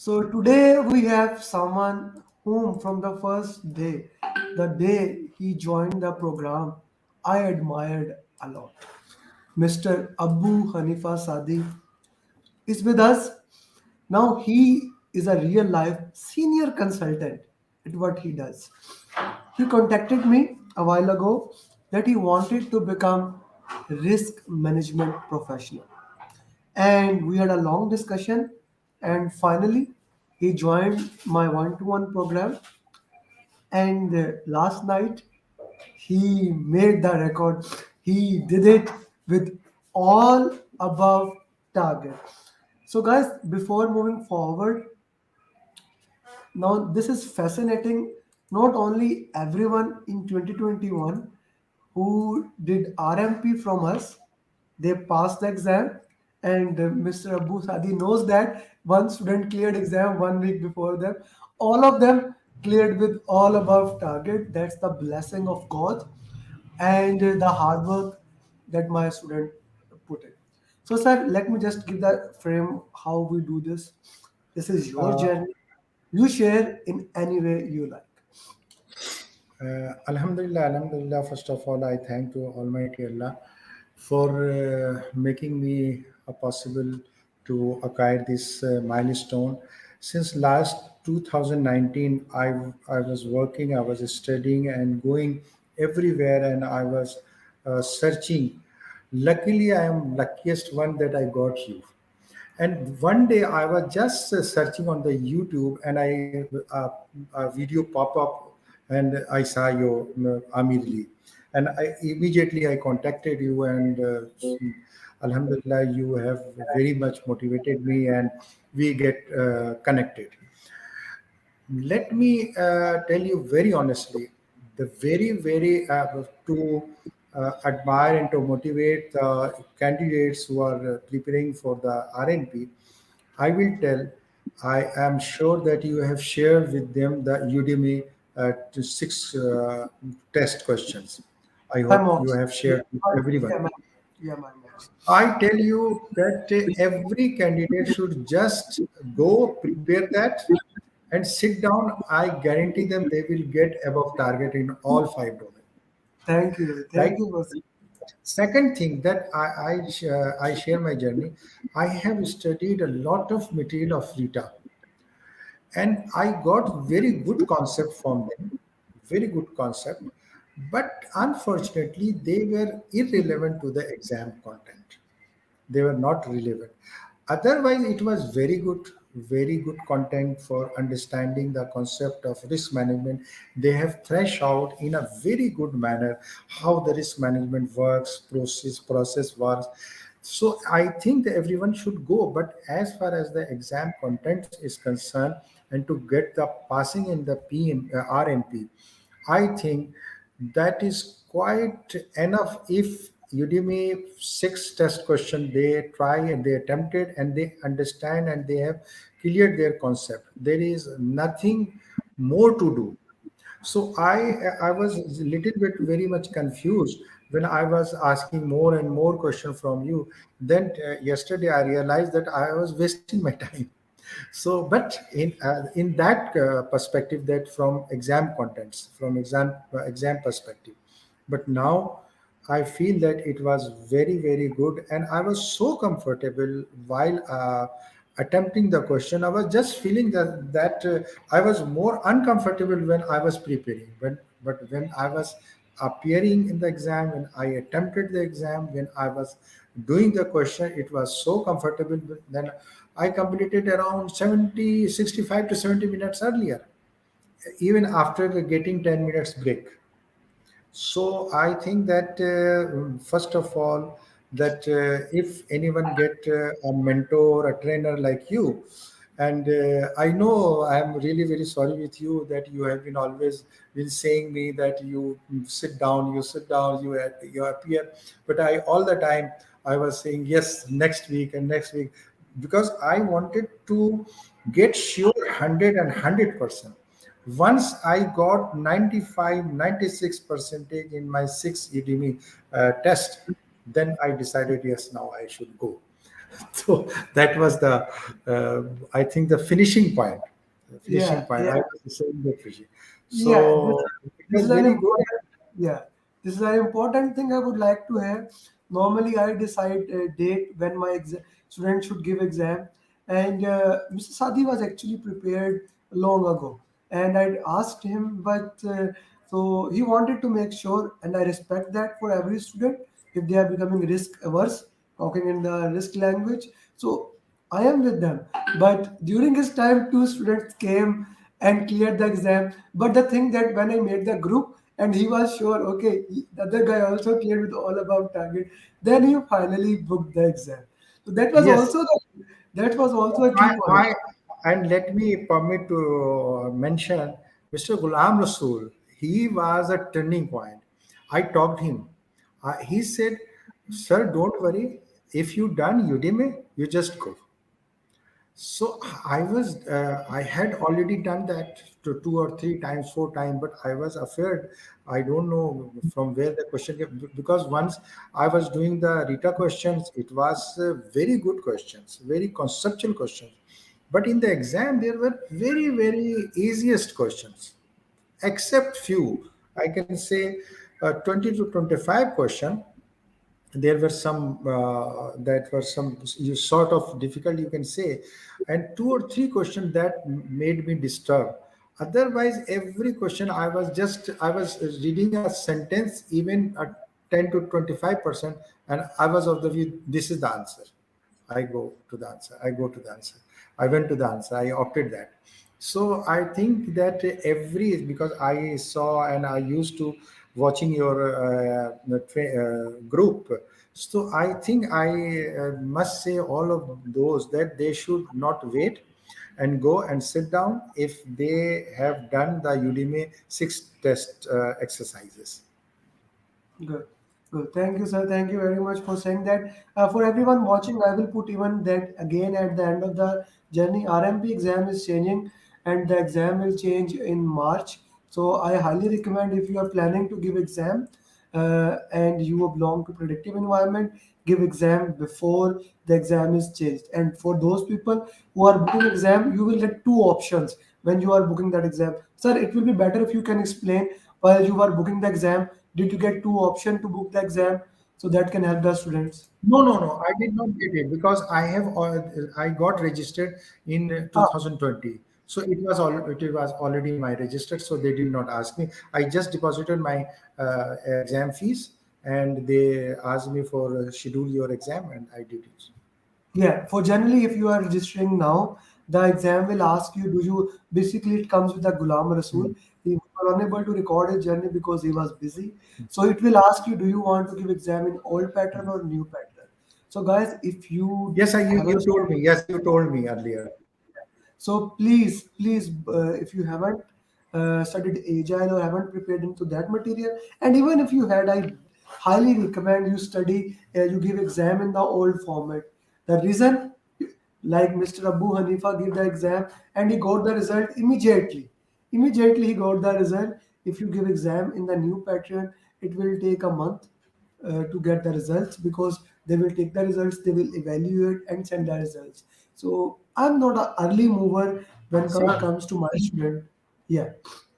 So today we have someone whom from the day he joined the program, I admired a lot. Mr. Abu Hanifa Sadi is with us. Now he is a real life senior consultant at what he does. He contacted me a while ago that he wanted to become risk management professional. And we had a long discussion, and finally he joined my one-to-one program. And last night he made the record. He did it with all above target. So guys, before moving forward, now this is fascinating. Not only everyone in 2021 who did RMP from us, they passed the exam, and Mr. Abu Sadi knows that one student cleared exam 1 week before them. All of them cleared with all above target. That's the blessing of God and the hard work that my student put in. So, sir, let me just give the frame how we do this. This is your Uh, journey. You share in any way you like. Alhamdulillah, Alhamdulillah. First of all, I thank to Almighty Allah for making me a possible to acquire this milestone. Since last 2019, I was working, I was studying and going everywhere, and I was searching. Luckily, I am luckiest one that I got you. And one day I was just searching on the YouTube, and a video pop up, and I saw your Amir, and I immediately I contacted you, and Alhamdulillah, you have very much motivated me, and we get connected. Let me tell you very honestly, the very to admire and to motivate the candidates who are preparing for the RNP. I will tell, I am sure that you have shared with them the Udemy to six test questions. I My hope you mocks. have shared with everyone. Yeah, my mocks. I tell you that every candidate should just go prepare that and sit down. I guarantee them they will get above target in all five domains. Thank you. Right. Thank you for Second thing that I share my journey. I have studied a lot of material of Rita, and I got very good concept from them, very good concept, but unfortunately they were irrelevant to the exam content. They were not relevant. Otherwise, it was very good content for understanding the concept of risk management. They have threshed out in a very good manner how the risk management works, process works. So I think that everyone should go. But as far as the exam content is concerned, and to get the passing in the RMP, I think that is quite enough. If Udemy six test question they try and they attempt it and they understand and they have cleared their concept, there is nothing more to do. So I was a little bit very much confused when I was asking more and more question from you. Then yesterday I realized that I was wasting my time. So, but in that perspective, that from exam contents, from exam perspective, but now I feel that it was very good, and I was so comfortable while attempting the question. I was just feeling that I was more uncomfortable when I was preparing, but when I was appearing in the exam, when I attempted the exam, when I was doing the question, it was so comfortable. Then I completed around 70, 65 to 70 minutes earlier, even after getting 10 minutes break. So I think that first of all, that if anyone get a mentor, a trainer like you, and I know I am really very sorry with you that you have been always been saying me that you sit down, you appear, but I all the time I was saying yes next week and next week, because I wanted to get sure 100%. Once I got 95, 96 percentage in my 6 Udemy test, then I decided, yes, now I should go. So that was the, I think, the finishing point. The finishing Yeah, point. yeah, I was saying the finishing. yeah. So it This was is an very good. important, yeah. This is an important thing I would like to have. Normally, I decide a date when my student should give exam, and Mr. Sadi was actually prepared long ago, and I asked him, but so he wanted to make sure, and I respect that for every student if they are becoming risk averse, talking in the risk language. So I am with them. But during his time, two students came and cleared the exam. But the thing that when I made the group and he was sure, okay, the other guy also cleared with all about target, then he finally booked the exam. So Yes, that was also a key point. I and let me permit to mention Mr. Ghulam Rasool. He was a turning point. I talked him. He said, "Sir, don't worry. If you done Udemy, you just go." So I had already done that to two or three times, four times, but I was afraid. I don't know from where the question came, because once I was doing the Rita questions, it was very good questions, very conceptual questions. But in the exam, there were very, very easiest questions, except few. I can say 20 to 25 question, there were some that were some you sort of difficult, you can say, and two or three questions that made me disturb. Otherwise, every question I was reading a sentence, even at 10 to 25%, and I was of the view this is the answer. I go to the answer. I go to the answer. I went to the answer. I opted that. So I think that every, because I saw and I used to watching your group. So I think I must say all of those that they should not wait and go and sit down if they have done the Udemy six test exercises. Good. Good. Thank you, sir. Thank you very much for saying that. For everyone watching, I will put even that again at the end of the journey. RMP exam is changing and the exam will change in March. So I highly recommend if you are planning to give exam and you belong to predictive environment, give exam before the exam is changed. And for those people who are booking exam, you will get two options when you are booking that exam. Sir, it will be better if you can explain while you are booking the exam, did you get two options to book the exam so that can help the students? No, no, no. I did not get it because I got registered in Ah, 2020. So it was already my registered. So they did not ask me. I just deposited my exam fees, and they asked me for schedule your exam, and I did it. yeah. For generally, if you are registering now, the exam will ask you, do you basically it comes with the Ghulam Rasool. Mm. He was unable to record his journey because he was busy. So it will ask you, do you want to give exam in old pattern or new pattern? So guys, if you Yes, you haven't told me. Yes, you told me earlier. so please, if you haven't studied agile or haven't prepared into that material, and even if you had, I highly recommend you study. You give exam in the old format. The reason, like Mr. Abu Hanifa gave the exam and he got the result immediately. Immediately he got the result. If you give exam in the new pattern, it will take a month to get the results because they will take the results, they will evaluate and send the results. So I'm not an early mover when it Sir, comes to my student. Yeah,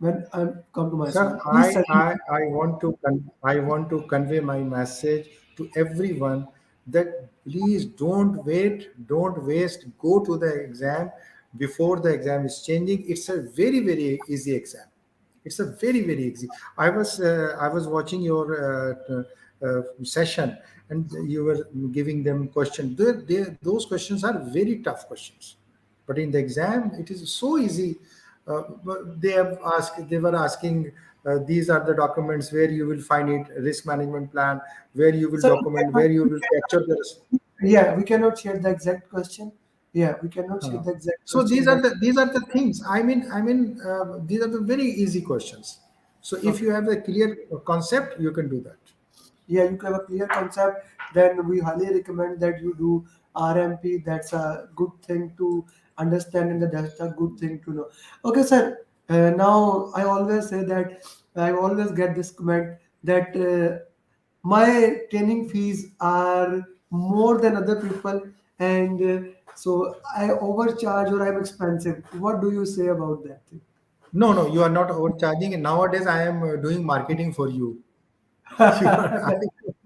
when I come to my Sir, student, please study. I want to I want to convey my message to everyone that please don't wait, don't waste, go to the exam before the exam is changing. It's a very, very easy exam. It's a very, very easy. I was watching your session, and you were giving them questions. Those questions are very tough questions, but in the exam it is so easy. But they were asking, these are the documents where you will find it, risk management plan, where you will Sir, document, where you will capture the risk. yeah, we cannot share the exact question. Yeah, we cannot share Uh, the exact so question, but these are the things. These are the very easy questions. So if okay. you have a clear concept, you can do that. Yeah, you have a clear concept, then we highly recommend that you do RMP. That's a good thing to understand and that's a good thing to know. Okay, sir. Now I always say that I always get this comment that my training fees are more than other people. and so I overcharge or I'm expensive. What do you say about that thing? No, no, you are not overcharging. And nowadays, I am doing marketing for you. You are,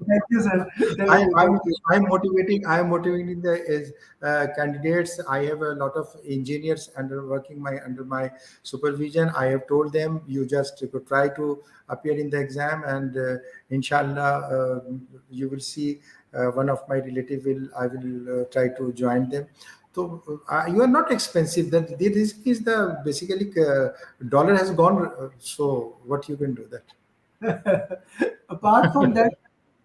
Thank you, sir. I, Definitely, I'm thank you. I'm motivating the is, candidates. I have a lot of engineers under my supervision. I have told them you just could try to appear in the exam, and inshallah, you will see one of my relative will I will try to join them. So you are not expensive. That this is the basically dollar has gone. So what you can do that? Apart from that,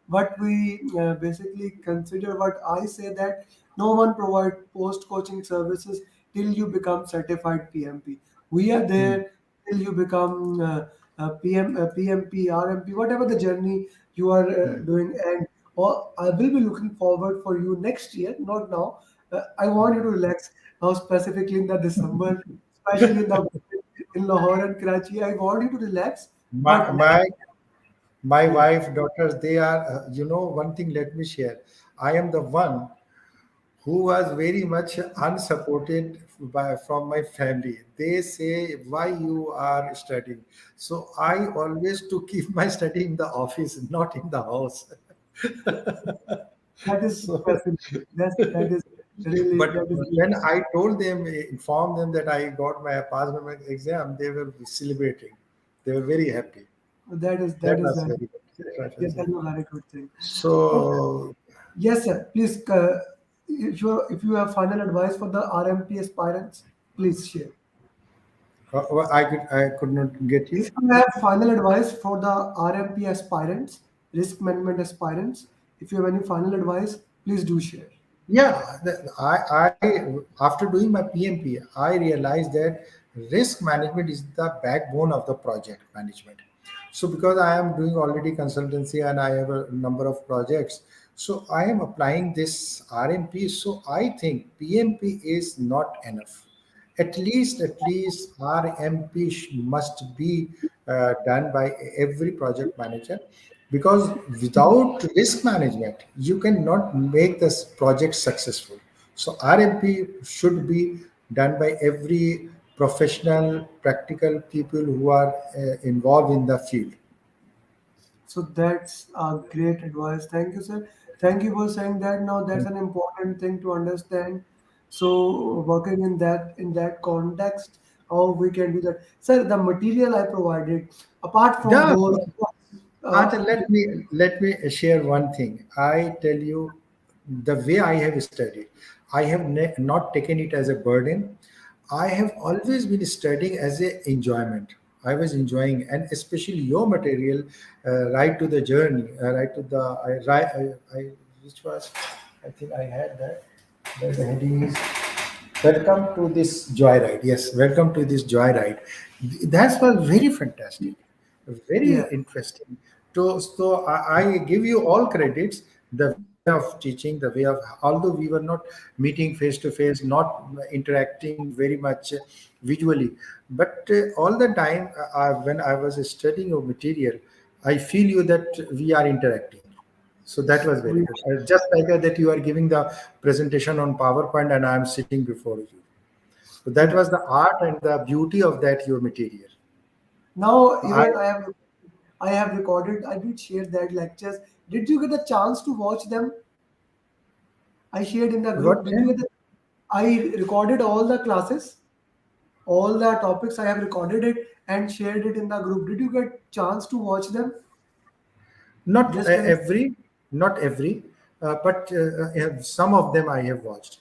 what we basically consider, what I say that no one provide post coaching services till you become certified PMP. We are Hmm. there till you become PMP, RMP, whatever the journey you are Hmm. doing. And or I will be looking forward for you next year, not now. I want you to relax now, specifically in the December, especially in Lahore and Karachi. I want you to relax, My but my my yeah. wife, daughters, they are. One thing. Let me share. I am the one who was very much unsupported from my family. They say, "Why you are studying?" So I always to keep my study in the office, not in the house. That is So, fascinating. That is really but that is when really, I told them, informed them that I got my passed my exam, they were celebrating. They were very happy. that That is was very very good. That yeah, was that's very a good. very good thing. Okay. So Yes, sir. Please, if you have final advice for the RMP aspirants, please share. I could not get If you. you have final advice for the RMP aspirants, risk management aspirants, if you have any final advice, please do share. Yeah, after doing my PMP, I realized that risk management is the backbone of the project management. So because I am doing already consultancy and I have a number of projects, so I am applying this RMP. So I think PMP is not enough. At least RMP must be done by every project manager, because without risk management you cannot make this project successful. So RMP should be done by every professional practical people who are involved in the field. So that's a great advice. Thank you, sir. Thank you for saying that. Now that's an important thing to understand. So working in that context, how we can do that, sir. The material I provided, apart from Yeah. those, Acha, uh, let me share one thing. I tell you, the way I have studied, I have not taken it as a burden. I have always been studying as a enjoyment. I was enjoying, and especially your material, right to the journey, right to the which was, I think I had that. The heading is welcome to this joyride. Yes, welcome to this joyride. That was very fantastic, very yeah. interesting. So I give you all credits. The way of teaching, the way of, although we were not meeting face to face, not interacting very much visually, but all the time when I was studying your material, I feel you that we are interacting. So that was very We, good. Just like that, you are giving the presentation on PowerPoint, and I am sitting before you. So that yeah. was the art and the beauty of that your material. Now I even I have recorded. I did share that lectures. Did you get the chance to watch them? I shared in the what group. Did you get the? I recorded all the classes, all the topics. I have recorded it and shared it in the group. Did you get chance to watch them? not Just can every, not every, but some of them I have watched.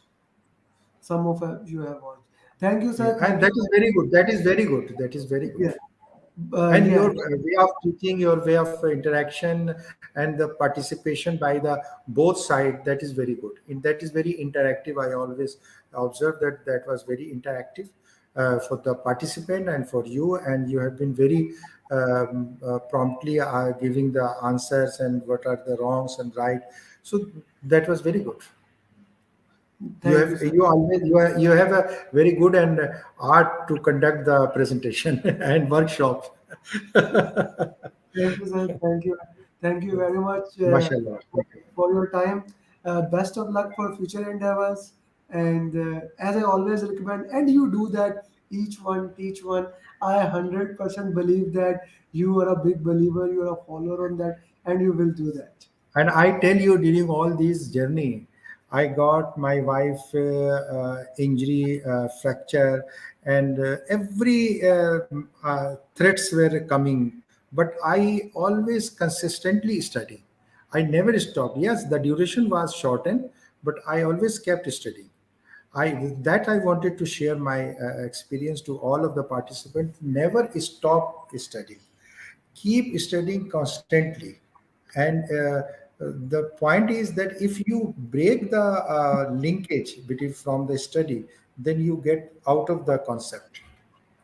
some of you have watched. Thank you, Yeah, sir. and Thank that you. is very good. That is very good. That is very good. Yeah, And your yeah. way of teaching, your way of interaction, and the participation by the both side, that is very good. In that is very interactive. I always observe that that was very interactive for the participant and for you, and you have been very promptly giving the answers and what are the wrongs and right. So that was very good. You Thank you, have sir. you always you have a very good and art to conduct the presentation and workshop. Thank you, sir. Thank you. Thank you very much Mashallah. for your time. Best of luck for future endeavors. And as I always recommend, and you do that, each one teach one. I 100% believe that you are a big believer, you are a follower on that, and you will do that. And I tell you, during all this journey, I got my wife injury, fracture, and every threats were coming. But I always consistently study. I never stopped. Yes, the duration was shortened, but I always kept studying. I wanted to share my experience to all of the participants. Never stop studying, keep studying constantly. And the point is that if you break the linkage between from the study, then you get out of the concept.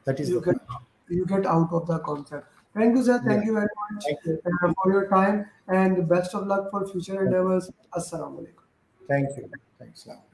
That is You the get point. you get out of the concept. Thank you, sir. Yeah. Thank you very much Thank you. for your time, and best of luck for future Thank you. endeavors. Assalamu alaikum. Thank you. Thanks a lot.